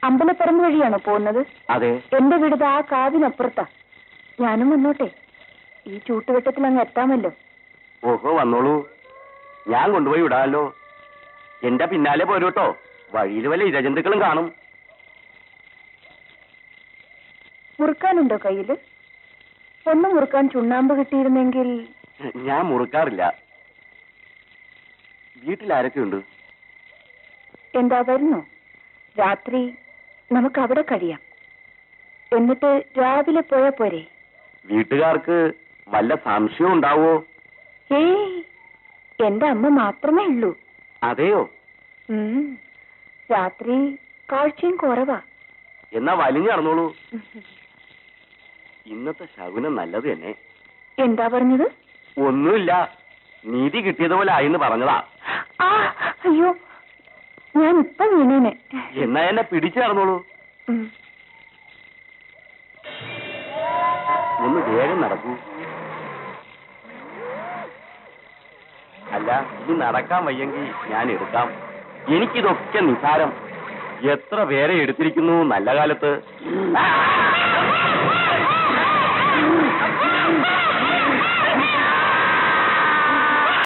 അമ്പലപ്പറമ്പ് വഴിയാണോ പോകുന്നത്? അതെ. എന്റെ വീട് ആ കാവിനപ്പുറത്താ. ഞാനും വന്നോട്ടെ? ഈ ചൂട്ടുവെട്ടത്തിൽ അങ്ങ് എത്താമല്ലോ. ഓഹോ, വന്നോളൂ. ഞാൻ കൊണ്ടുപോയി വിടാമല്ലോ. എന്റെ പിന്നാലെ പോരൂട്ടോ. വഴിയിൽ വല്ല ഇരജന്തുക്കളും കാണും. മുറുക്കാനുണ്ടോ കയ്യില്? ഒന്ന് മുറുക്കാൻ ചുണ്ണാമ്പ് കിട്ടിയിരുന്നെങ്കിൽ. ഞാൻ മുറുക്കാറില്ല. വീട്ടിലാരൊക്കെയുണ്ട്? എന്താ, വരുന്നോ? രാത്രി നമുക്ക് അവിടെ കഴിയാം. എന്നിട്ട് രാവിലെ പോയാ പോരെ? വീട്ടുകാർക്ക് വല്ല സംശയവും ഉണ്ടാവോ? ഏയ്, എന്റെ അമ്മ മാത്രമേ ഉള്ളൂ. അതെയോ? രാത്രി കാഴ്ചയും കുറവാ. എന്നാ വലിഞ്ഞു നടന്നോളൂ. ഇന്നത്തെ ശകുനം നല്ലത് തന്നെ. എന്താ പറഞ്ഞത്? ഒന്നുമില്ല, നീതി കിട്ടിയതുപോലെ ആയിന്ന് പറഞ്ഞതാ. അയ്യോ, ഞാൻ ഇപ്പൊ വീണേനെ. എന്നാ എന്നെ പിടിച്ചു നടന്നോളൂ. ഒന്ന് വേഗം നടക്കൂ. അല്ല, ഇനി നടക്കാൻ വയ്യെങ്കിൽ ഞാൻ എടുക്കാം. എനിക്കിതൊക്കെ നിസാരം. എത്ര പേരെ എടുത്തിരിക്കുന്നു നല്ല കാലത്ത്.